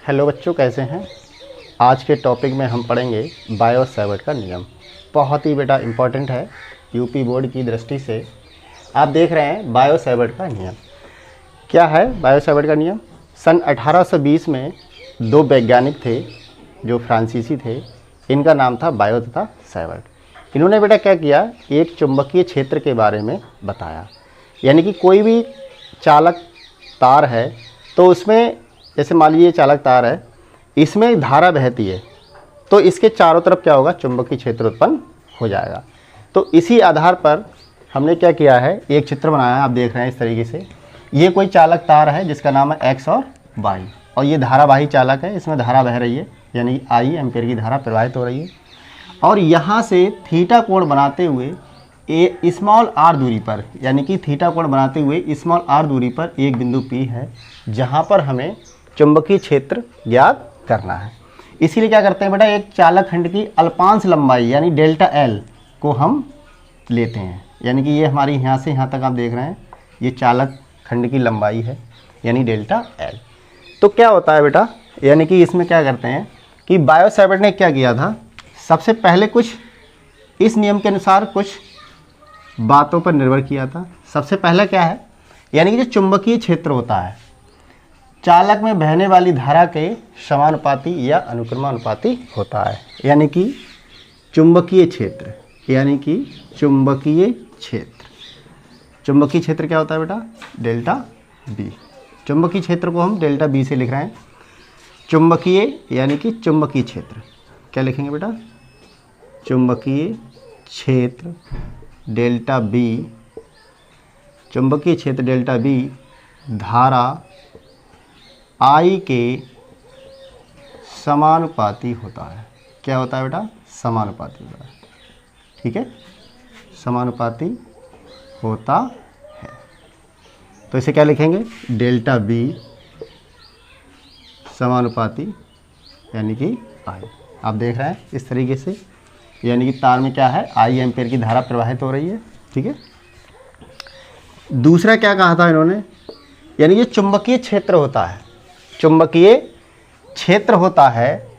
Hello बच्चों, कैसे हैं। आज के टॉपिक में हम पढ़ेंगे बायो-सैवर्ट का नियम। बहुत ही बेटा इम्पॉर्टेंट है यूपी बोर्ड की दृष्टि से। आप देख रहे हैं बायो-सैवर्ट का नियम क्या है। बायो-सैवर्ट का नियम सन 1820 में दो वैज्ञानिक थे जो फ्रांसीसी थे। इनका नाम था बायो तथा सैवर्ट। इन्होंने बेटा क्या किया, एक चुंबकीय क्षेत्र के बारे में बताया। यानी कि कोई भी चालक तार है तो उसमें, जैसे मान लीजिए चालक तार है, इसमें धारा बहती है तो इसके चारों तरफ क्या होगा, चुंबकीय क्षेत्र उत्पन्न हो जाएगा। तो इसी आधार पर हमने क्या किया है, एक चित्र बनाया है। आप देख रहे हैं इस तरीके से। ये कोई चालक तार है जिसका नाम है एक्स और वाई, और ये धारावाही चालक है, इसमें धारा बह रही है, यानी आई एम्पीयर की धारा प्रवाहित हो रही है। और यहाँ से थीटा कोण बनाते हुए स्मॉल आर दूरी पर, यानी कि थीटा कोण बनाते हुए स्मॉल आर दूरी पर एक बिंदु पी है जहाँ पर हमें चुंबकीय क्षेत्र ज्ञात करना है। इसीलिए क्या करते हैं बेटा, एक चालक खंड की अल्पांश लंबाई यानी डेल्टा एल को हम लेते हैं। यानी कि ये हमारी यहाँ से यहाँ तक आप देख रहे हैं, ये चालक खंड की लंबाई है यानी डेल्टा एल। तो क्या होता है बेटा, यानी कि इसमें क्या करते हैं कि बायो-सैवर्ट ने क्या किया था, सबसे पहले कुछ इस नियम के अनुसार कुछ बातों पर निर्भर किया था। सबसे पहला क्या है, यानी कि जो चुंबकीय क्षेत्र होता है चालक में बहने वाली धारा के समानुपाती या अनुक्रमानुपाती होता है। यानी कि चुंबकीय क्षेत्र, यानी कि चुंबकीय क्षेत्र, चुंबकीय क्षेत्र क्या होता है बेटा, डेल्टा बी। चुंबकीय क्षेत्र को हम डेल्टा बी से लिख रहे हैं। चुंबकीय यानी कि चुंबकीय क्षेत्र क्या लिखेंगे बेटा, चुंबकीय क्षेत्र डेल्टा बी। चुंबकीय क्षेत्र डेल्टा बी धारा आई के समानुपाती होता है। क्या होता है बेटा, समानुपाती होता है। ठीक है, समानुपाती होता है। तो इसे क्या लिखेंगे, डेल्टा बी समानुपाती यानी कि आई। आप देख रहे हैं इस तरीके से, यानी कि तार में क्या है, आई एम्पीयर की धारा प्रवाहित हो रही है। ठीक है, दूसरा क्या कहा था इन्होंने, यानी ये चुंबकीय क्षेत्र होता है, चुंबकीय क्षेत्र होता है,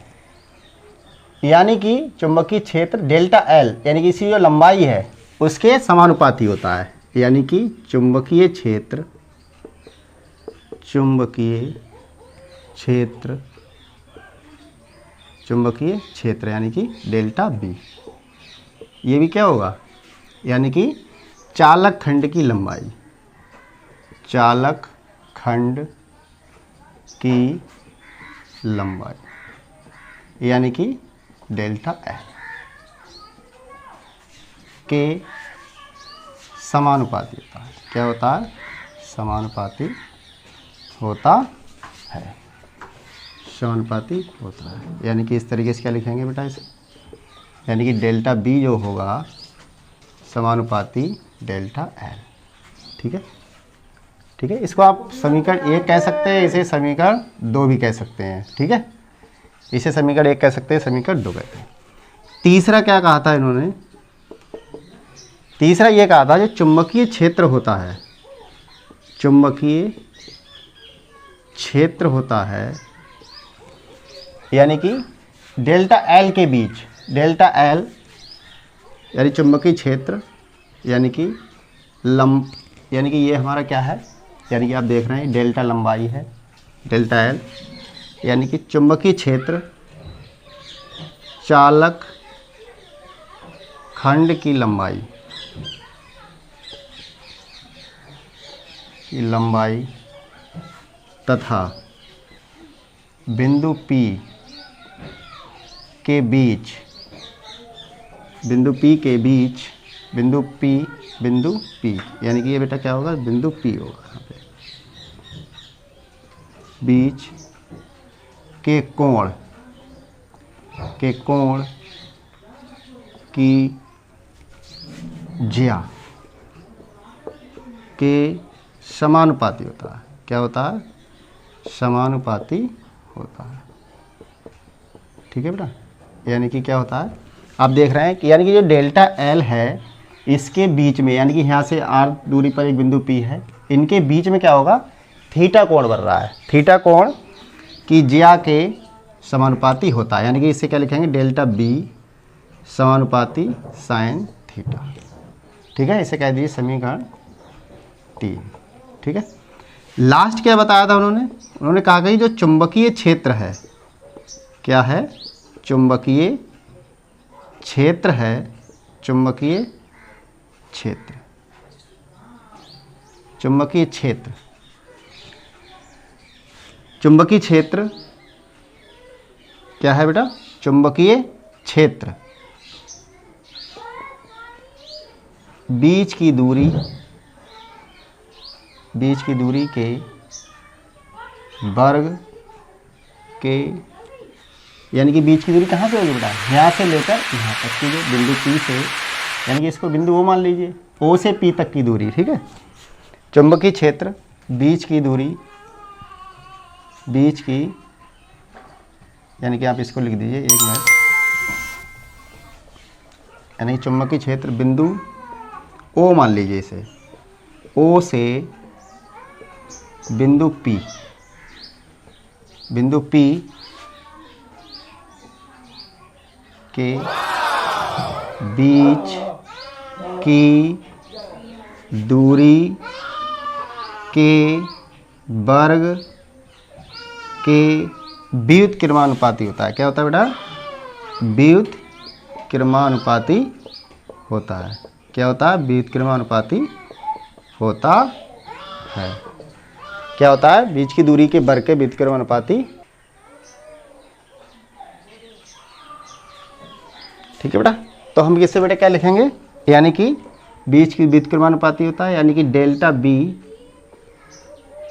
यानी कि चुंबकीय क्षेत्र डेल्टा एल यानी कि इसकी जो लंबाई है उसके समानुपाती होता है। यानी कि चुंबकीय क्षेत्र, चुंबकीय क्षेत्र, चुंबकीय क्षेत्र यानी कि डेल्टा बी। ये भी क्या होगा, यानी कि चालक खंड की लंबाई, चालक खंड की लंबाई यानी कि डेल्टा एल के समानुपाती होता है। क्या होता है, समानुपाती होता है, समानुपाती होता है। यानी कि इस तरीके से क्या लिखेंगे बेटा इसे, यानी कि डेल्टा बी जो होगा समानुपाती डेल्टा एल। ठीक है, ठीक है, इसको आप समीकरण 1 कह सकते हैं, इसे समीकरण 2 भी कह सकते हैं। ठीक है, इसे समीकरण 1 कह सकते हैं, समीकरण 2 कहते हैं। तीसरा क्या कहा था इन्होंने, तीसरा ये कहा था जो चुंबकीय क्षेत्र होता है, चुंबकीय क्षेत्र होता है यानी कि डेल्टा एल के बीच, डेल्टा एल यानी चुंबकीय क्षेत्र यानी कि यानी कि ये हमारा क्या है, यानी कि आप देख रहे हैं डेल्टा लंबाई है, डेल्टा एल यानी कि चुंबकीय क्षेत्र चालक खंड की लंबाई तथा बिंदु P के बीच, बिंदु P के बीच, बिंदु P यानी कि ये बेटा क्या होगा, बिंदु P होगा यहाँ पे, बीच के कोण की ज्या के समानुपाती होता है। क्या होता है, समानुपाती होता है। ठीक है बेटा, यानी कि क्या होता है, आप देख रहे हैं कि यानी कि जो डेल्टा एल है इसके बीच में, यानी कि यहाँ से आर दूरी पर एक बिंदु पी है, इनके बीच में क्या होगा, थीटा कोण बन रहा है। थीटा कोण की ज्या के समानुपाती होता है, यानी कि इसे क्या लिखेंगे, डेल्टा बी समानुपाती साइन थीटा। ठीक है, इसे कह दीजिए समीकरण 3। ठीक है, लास्ट क्या बताया था उन्होंने कहा कि जो चुंबकीय क्षेत्र है, क्या है, चुंबकीय क्षेत्र है, चुंबकीय क्षेत्र, चुंबकीय क्षेत्र, चुंबकीय क्षेत्र क्या है बेटा, चुंबकीय क्षेत्र बीच की दूरी के वर्ग के, यानी कि बीच की दूरी कहाँ से होगी बेटा, यहाँ से लेकर यहाँ तक की जो बिंदु P से, यानी कि इसको बिंदु O मान लीजिए, O से P तक की दूरी। ठीक है, चुंबकीय क्षेत्र बीच की दूरी, बीच की, यानी कि आप इसको लिख दीजिए 1 मिनट, यानी चुंबकीय क्षेत्र बिंदु O मान लीजिए इसे, O से बिंदु P, बिंदु P के बीच की दूरी के वर्ग के व्युत्क्रमानुपाती होता है। क्या होता है बेटा, व्युत्क्रमानुपाती होता है। क्या होता है, व्युत्क्रमानुपाती होता है। क्या होता है, बीच की दूरी के वर्ग के व्युत्क्रमानुपाती। ठीक है बेटा, तो हम इससे बेटा क्या लिखेंगे, यानी कि बीच की व्युत्क्रमानुपाती होता है, यानी कि डेल्टा बी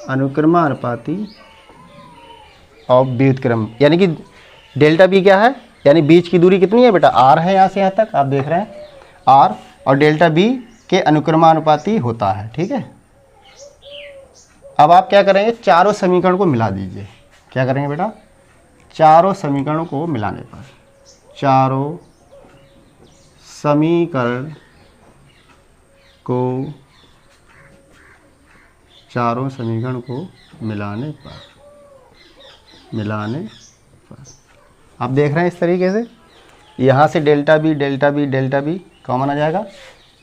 अनुक्रमानुपाती और व्युत्क्रम, यानी कि डेल्टा बी क्या है, यानी बीच की दूरी कितनी है बेटा, आर है, यहाँ से यहाँ तक आप देख रहे हैं आर, और डेल्टा बी के अनुक्रमानुपाती होता है। ठीक है, अब आप क्या करेंगे, चारों समीकरण को मिला दीजिए। क्या करेंगे बेटा, चारों समीकरणों को मिलाने पर, चारों समीकरण को, चारों समीकरण को मिलाने पर आप देख रहे हैं इस तरीके से, यहाँ से delta B delta B delta B common आ जाएगा,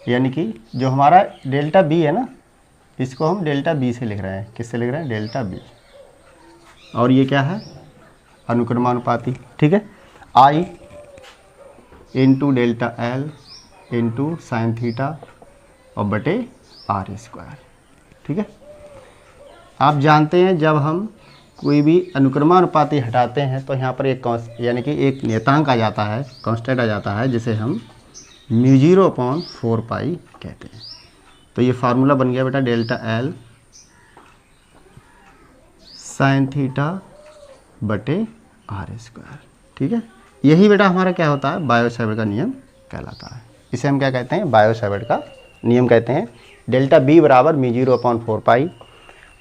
यानी कि जो हमारा डेल्टा बी है ना, इसको हम डेल्टा बी से लिख रहे हैं। किससे लिख रहे हैं, डेल्टा बी, और ये क्या है, अनुक्रमानुपाती। ठीक है, I into delta L into sine theta और बटे आर स्क्वायर। ठीक है, आप जानते हैं जब हम कोई भी अनुक्रमानुपाती हटाते हैं तो यहाँ पर एक यानी कि एक नियतांक आ जाता है, कांस्टेंट आ जाता है, जिसे हम μ0/4 पाई कहते हैं। तो ये फार्मूला बन गया बेटा डेल्टा एल साइन थीटा बटे आर स्क्वायर। ठीक है, यही बेटा हमारा क्या होता है, बायो-सावर्ट का नियम कहलाता है। इसे हम क्या कहते हैं, बायो-सावर्ट का नियम कहते हैं। डेल्टा बी बराबर μ0/4 पाई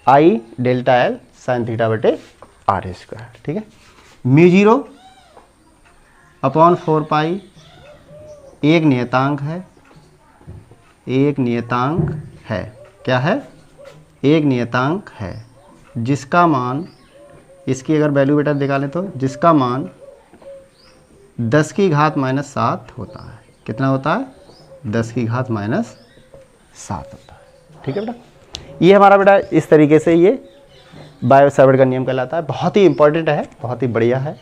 आई डेल्टा एल साइन थीटा बटे आर स्क्वायर। ठीक है, μ0/4 पाई एक नियतांक है, एक नियतांक है। क्या है, एक नियतांक है जिसका मान, इसकी अगर वैल्यू बेटा निकालें तो जिसका मान 10 की घात -7 होता है। कितना होता है, 10 की घात -7 होता है। ठीक है बेटा, ये हमारा बेटा इस तरीके से ये बायो-सावर्ट का नियम कहलाता है। बहुत ही इंपॉर्टेंट है, बहुत ही बढ़िया है,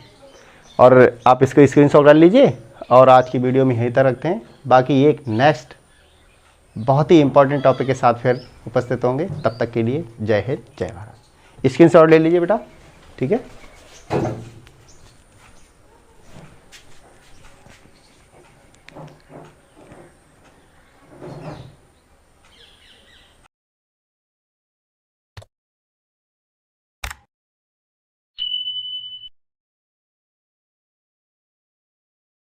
और आप इसको स्क्रीनशॉट कर लीजिए और आज की वीडियो में यहीं तक रखते हैं। बाकी एक नेक्स्ट बहुत ही इंपॉर्टेंट टॉपिक के साथ फिर उपस्थित होंगे। तब तक के लिए जय हिंद जय भारत। स्क्रीनशॉट ले लीजिए बेटा। ठीक है।